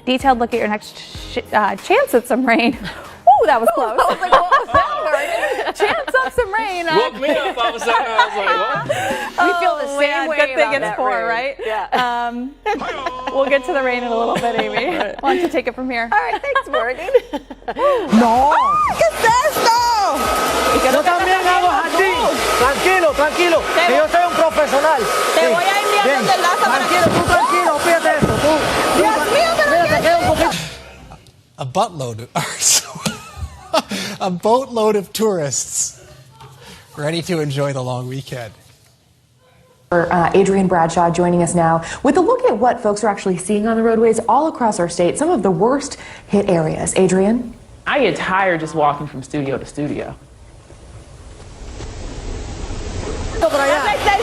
Detailed look at your next chance at some rain. Ooh, that was close. I was like, what was that, Morgan? Chance of some rain. Woke me up all of a sudden. I was like, what? We feel the same way. Good thing it's 4, right? Yeah. We'll get to the rain in a little bit, Amy. Why don't you take it from here? All right, thanks, Morgan. No. ¿Qué es esto? Yo también hago así. Tranquilo, tranquilo. Que yo soy un profesional. Te voy a enviar un enlace para que... Tranquilo, tú tranquilo, fíjate eso. Tú. Dios mío, pero Mira, te queda un poquito. A boatload of tourists ready to enjoy the long weekend. Adrian Bradshaw joining us now with a look at what folks are actually seeing on the roadways all across our state, some of the worst hit areas. Adrian? I get tired just walking from studio to studio.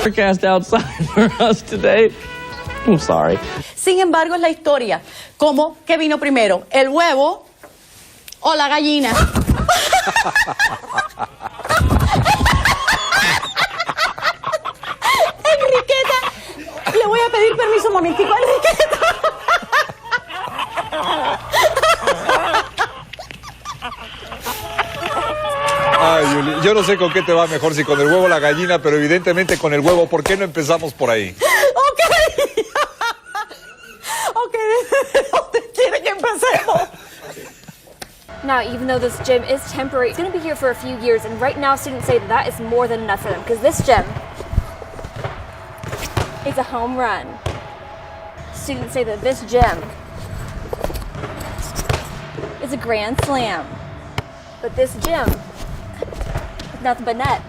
Forecast outside for us today. I'm sorry. Sin embargo, es la historia. ¿Cómo? ¿Qué vino primero? ¿El huevo o la gallina? Enriqueta, le voy a pedir permiso un momentico a Enriqueta. Ay, Yuli, yo no sé con qué te va mejor, si con el huevo o la gallina, pero evidentemente con el huevo. ¿Por qué no empezamos por ahí? Ok, ¿desde dónde quiere que empecemos? Now, even though this gym is temporary, it's going to be here for a few years, and right now students say that is more than enough for them, because this gym is a home run. Students say that this gym is a grand slam, but this gym is nothing but net.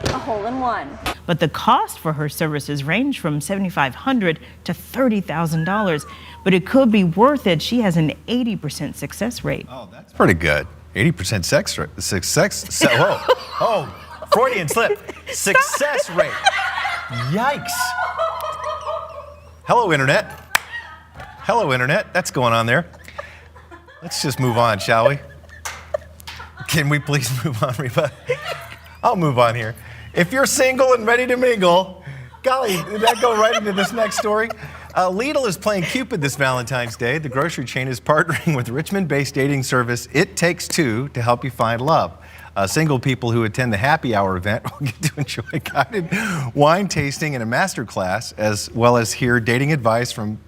A hole-in-one. But the cost for her services range from $7,500 to $30,000. But it could be worth it. She has an 80% success rate. Oh, that's pretty good. 80% success. Whoa. Oh, Freudian slip. Success rate. Yikes. Hello, Internet. Hello, Internet. That's going on there. Let's just move on, shall we? Can we please move on, Reba? I'll move on here. If you're single and ready to mingle, golly, did that go right into this next story? Lidl is playing Cupid this Valentine's Day. The grocery chain is partnering with Richmond-based dating service It Takes Two to help you find love. Single people who attend the happy hour event will get to enjoy guided wine tasting and a master class, as well as hear dating advice from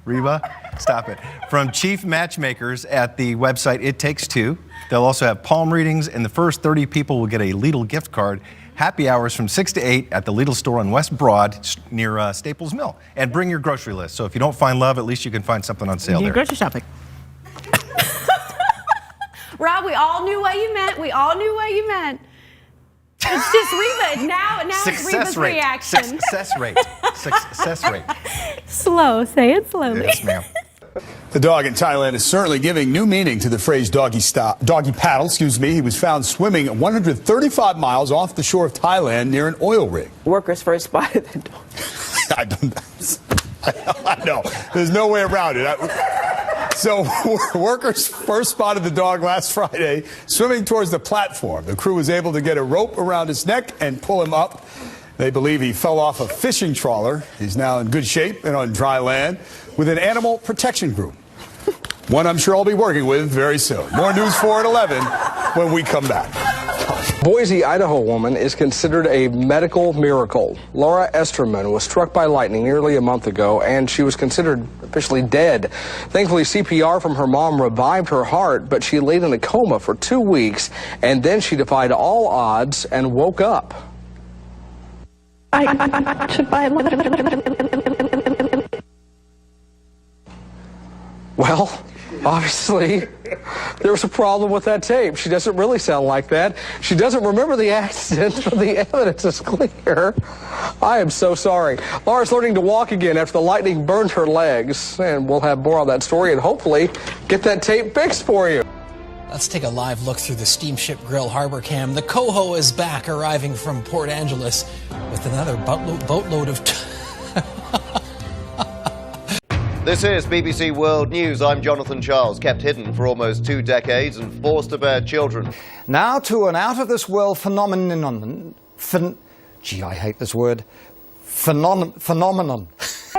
Reba, stop it, from chief matchmakers at the website It Takes Two. They'll also have palm readings, and the first 30 people will get a Lidl gift card. Happy hours from 6 to 8 at the Lidl store on West Broad near Staples Mill. And bring your grocery list. So if you don't find love, at least you can find something on sale there. Grocery shopping. Rob, we all knew what you meant. We all knew what you meant. It's just Reba. Now it's Reba's reaction. Success rate. Success rate. Slow. Say it slowly. Yes, ma'am. The dog in Thailand is certainly giving new meaning to the phrase doggy paddle. He was found swimming 135 miles off the shore of Thailand near an oil rig. Workers first spotted the dog. I know. There's no way around it. So workers first spotted the dog last Friday swimming towards the platform. The crew was able to get a rope around his neck and pull him up. They believe he fell off a fishing trawler. He's now in good shape and on dry land with an animal protection group. One I'm sure I'll be working with very soon. More News 4 at 11 when we come back. Boise, Idaho woman is considered a medical miracle. Laura Esterman was struck by lightning nearly a month ago, and she was considered officially dead. Thankfully, CPR from her mom revived her heart, but she laid in a coma for 2 weeks, and then she defied all odds and woke up. I should buy Well, obviously, there was a problem with that tape. She doesn't really sound like that. She doesn't remember the accident, but the evidence is clear. I am so sorry. Laura's learning to walk again after the lightning burned her legs, and we'll have more on that story and hopefully get that tape fixed for you. Let's take a live look through the steamship grill harbor cam. The Coho is back, arriving from Port Angeles with another boatload of... This is BBC World News. I'm Jonathan Charles, kept hidden for almost 2 decades and forced to bear children. Now to an out-of-this-world phenomenon gee, I hate this word, phenomenon.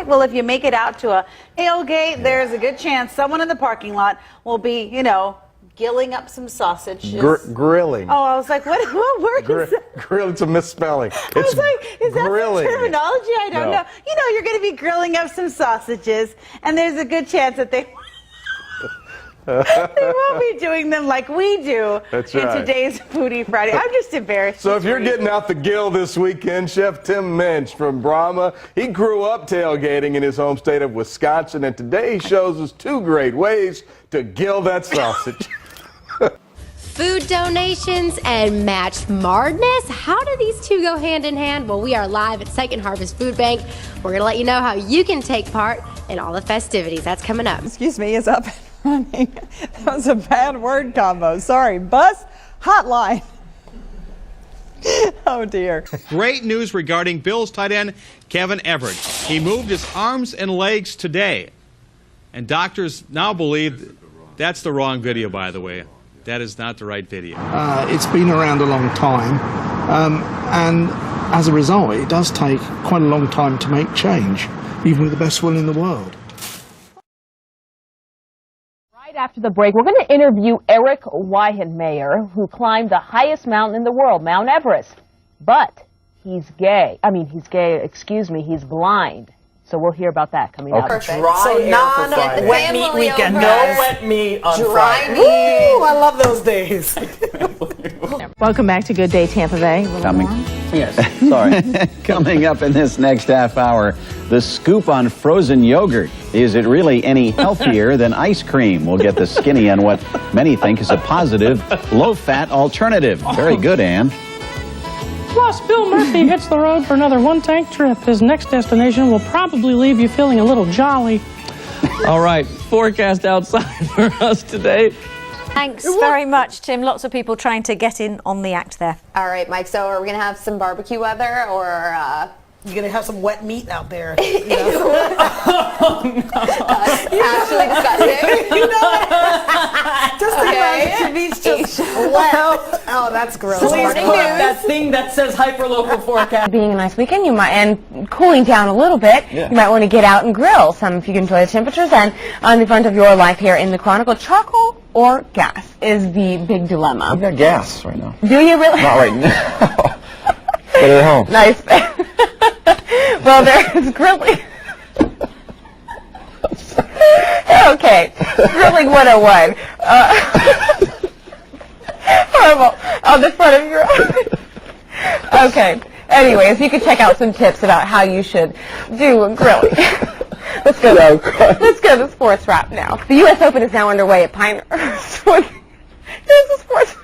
Well, if you make it out to a tailgate, there's a good chance someone in the parking lot will be, you know, gilling up some sausages. Grilling. Oh, I was like, what word is that? Grill, it's a misspelling. I was like, is that grilling. the terminology? I don't know. You know, you're going to be grilling up some sausages, and there's a good chance that they won't be doing them like we do in today's Foodie Friday. I'm just embarrassed. So if you're getting out the grill this weekend, Chef Tim Mensch from Brahma, he grew up tailgating in his home state of Wisconsin, and today he shows us 2 great ways to gill that sausage. Food donations and match smartness. How do these two go hand in hand? Well, we are live at Second Harvest Food Bank. We're going to let you know how you can take part in all the festivities. That's coming up. Excuse me, is up and running. That was a bad word combo. Sorry. Bus hotline. Oh, dear. Great news regarding Bills tight end Kevin Everett. He moved his arms and legs today. And doctors now believe that's the wrong video, by the way. That is not the right video. It's been around a long time, and as a result, it does take quite a long time to make change, even with the best will in the world. Right after the break, we're going to interview Eric Weihenmayer, who climbed the highest mountain in the world, Mount Everest. But he's gay. I mean, he's gay, excuse me, he's blind. So we'll hear about that coming up. Dry air for wet meat weekend. No wet meat on Dry Friday. meat. Woo, I love those days. Welcome back to Good Day Tampa Bay. Coming up in this next half hour, the scoop on frozen yogurt. Is it really any healthier than ice cream? We'll get the skinny on what many think is a positive, low-fat alternative. Very good, Ann. Plus, Bill Murphy hits the road for another one-tank trip. His next destination will probably leave you feeling a little jolly. All right, forecast outside for us today. Thanks very much, Tim. Lots of people trying to get in on the act there. All right, Mike, so are we going to have some barbecue weather or... You're going to have some wet meat out there. Actually disgusting. You know what? Just imagine Shanice just left. Oh, that's gross. Please put that thing that says hyperlocal forecast. Being a nice weekend, you might, and cooling down a little bit, you might want to get out and grill some if you can enjoy the temperatures. And on the front of your life here in the Chronicle, charcoal or gas is the big dilemma. I've got gas right now. Do you really? Not right now. But at home. Nice. Well, there's grilling. Okay, grilling 101. Horrible. On the front of your Okay. Anyways, you can check out some tips about how you should do grilling. Let's go to the sports wrap now. The U.S. Open is now underway at Pinehurst. Here's the sports.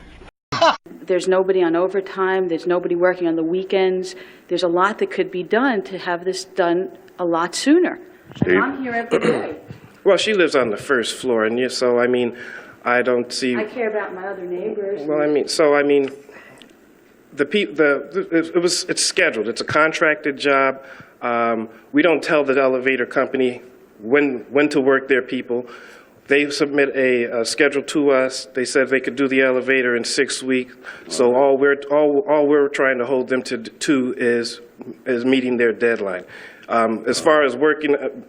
There's nobody on overtime. There's nobody working on the weekends. There's a lot that could be done to have this done a lot sooner. Steve? I'm here every day. Well, she lives on the first floor, and so, I mean, I don't see... I care about my other neighbors. Well, I mean, it's scheduled. It's a contracted job. We don't tell the elevator company when to work their people. They submit a schedule to us. They said they could do the elevator in 6 weeks. So all we're trying to hold them to is meeting their deadline. As far as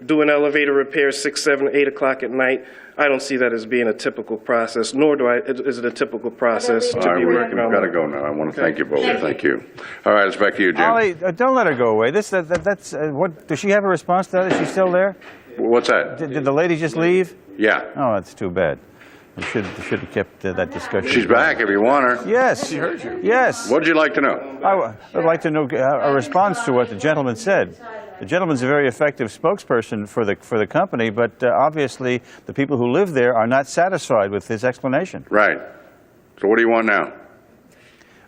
doing elevator repairs 6, 7, 8 o'clock at night, I don't see that as being a typical process, nor is it a typical process to be working on. We've got to go now. I want to thank you both. Thank you. All right, it's back to you, Jim. Ollie, don't let her go away. That's what. Does she have a response to that? Is she still there? What's that? Did the lady just leave? Yeah. Oh, that's too bad. We should have kept that discussion. She's back if you want her. Yes. She heard you. Yes. What'd you like to know? I would like to know a response to what the gentleman said. The gentleman's a very effective spokesperson for the company, but obviously the people who live there are not satisfied with his explanation. Right. So what do you want now?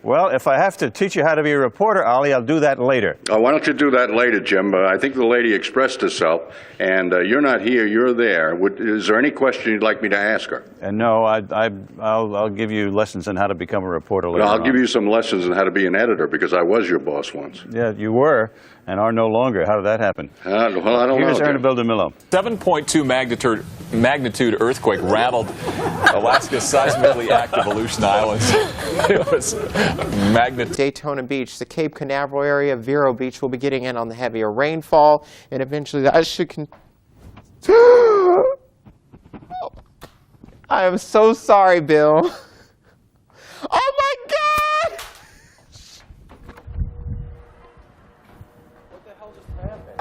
Well, if I have to teach you how to be a reporter, Ollie, I'll do that later. Oh, why don't you do that later, Jim? I think the lady expressed herself, and you're not here, you're there. Is there any question you'd like me to ask her? No, I'll give you lessons on how to become a reporter later I'll on. give you some lessons on how to be an editor, because I was your boss once. Yeah, you were, and are no longer. How did that happen? Well, I don't know. Here's Ernest DeMillo. 7.2 magnitude earthquake rattled Alaska's seismically active Aleutian Islands. It was Daytona Beach, the Cape Canaveral area, Vero Beach will be getting in on the heavier rainfall, and eventually that should I am so sorry, Bill. Oh my God! What the hell just happened?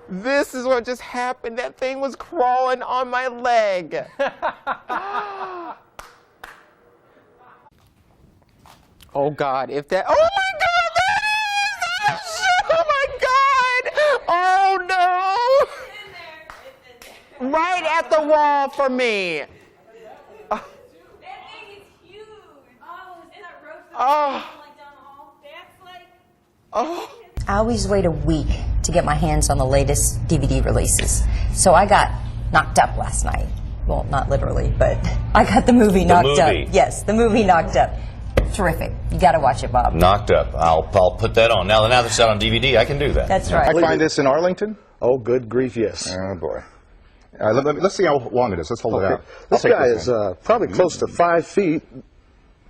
This is what just happened. That thing was crawling on my leg. Oh God, if that, oh my God, that is, oh my God, oh no. Right at the wall for me. That thing is huge. Oh, is that roast like down the hall? That's like, oh. I always wait a week to get my hands on the latest DVD releases. So I got knocked up last night. Well, not literally, but I got the movie Knocked Up. Yes, the movie Knocked Up. Terrific. You got to watch it, Bob. Knocked Up. I'll put that on. Now that it's out on DVD, I can do that. That's right. I find this in Arlington? Oh, good grief, yes. Oh, boy. Let's see how long it is. Let's hold it out. This guy is probably close to 5 feet.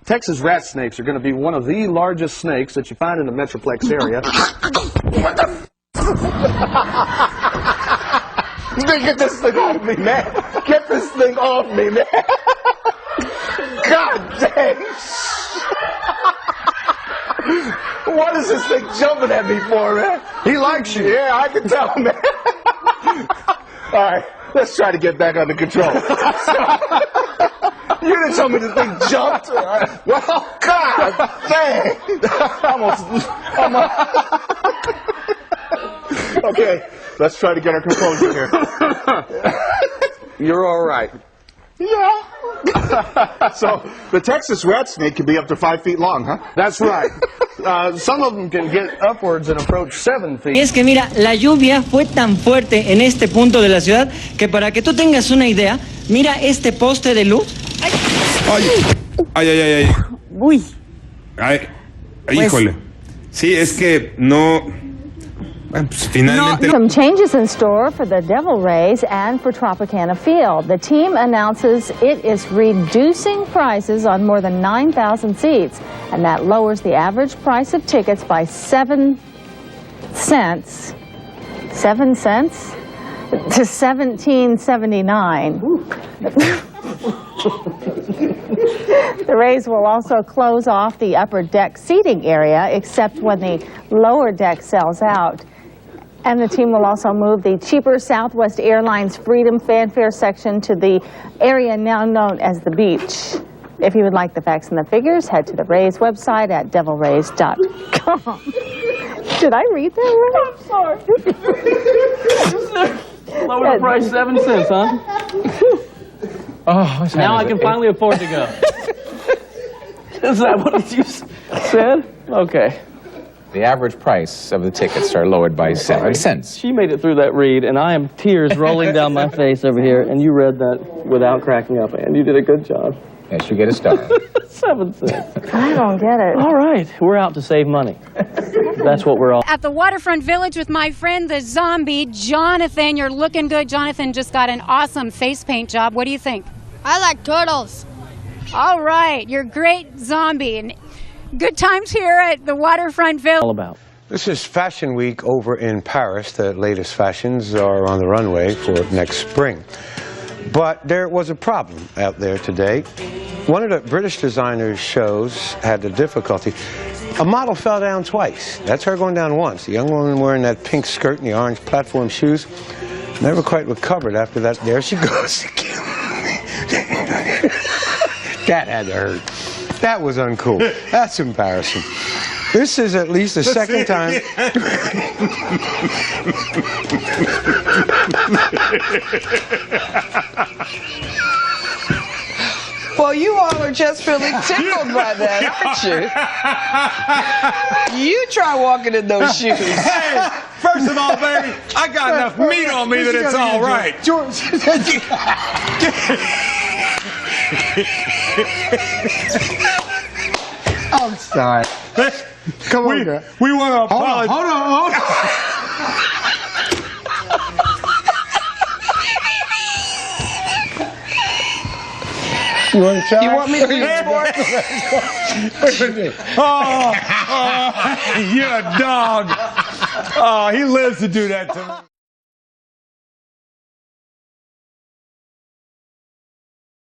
Texas rat snakes are going to be one of the largest snakes that you find in the Metroplex area. What the Get this thing off me, man. Get this thing off me, man. God dang. What is this thing jumping at me for, man? He likes you. Yeah, I can tell, man. All right, let's try to get back under control. You didn't tell me this thing jumped. Well, God dang. Okay, let's try to get our composure here. You're all right. Yeah. So the Texas rat snake can be up to 5 feet long, huh? That's right. Some of them can get upwards and approach 7 feet. Es que mira, la lluvia fue tan fuerte en este punto de la ciudad que para que tú tengas una idea, mira este poste de luz. Ay, ay, ay, ay. Uy. Ay, híjole. Sí, es que no. Bueno, pues finalmente. Some changes in store for the Devil Rays and for Tropicana Field. The team announces it is reducing prices on more than 9,000 seats, and that lowers the average price of tickets by 7 cents. 7 cents to $17.79. The Rays will also close off the upper deck seating area, except when the lower deck sells out. And the team will also move the cheaper Southwest Airlines Freedom Fanfare section to the area now known as the beach. If you would like the facts and the figures, head to the Rays website at devilrays.com. Did I read that right? I'm sorry. Lower the price 7 cents, huh? Oh, now I can finally afford to go. Is that what you said? Okay. The average price of the tickets are lowered by 7 cents. She made it through that read, and I am tears rolling down my face over here, and you read that without cracking up, and you did a good job. Yes, you get a star. 7 cents. I don't get it. All right, we're out to save money. That's what we're all. At the Waterfront Village with my friend, the zombie, Jonathan. You're looking good. Jonathan just got an awesome face paint job. What do you think? I like turtles. All right, you're great zombie. And good times here at the Waterfront Village. All about. This is Fashion Week over in Paris. The latest fashions are on the runway for next spring. But there was a problem out there today. One of the British designers' shows had the difficulty. A model fell down twice. That's her going down once. The young woman wearing that pink skirt and the orange platform shoes never quite recovered after that. There she goes again. That had to hurt. That was uncool. That's embarrassing. This is at least the second time. Well, you all are just really tickled by that, aren't you? You try walking in those shoes. Hey, first of all, baby, I got enough meat on me that it's all right. George. I'm sorry. Come on, girl. We want to apologize. Hold on. You want to try? You want me to read Oh, you're a dog. Oh, he lives to do that to me.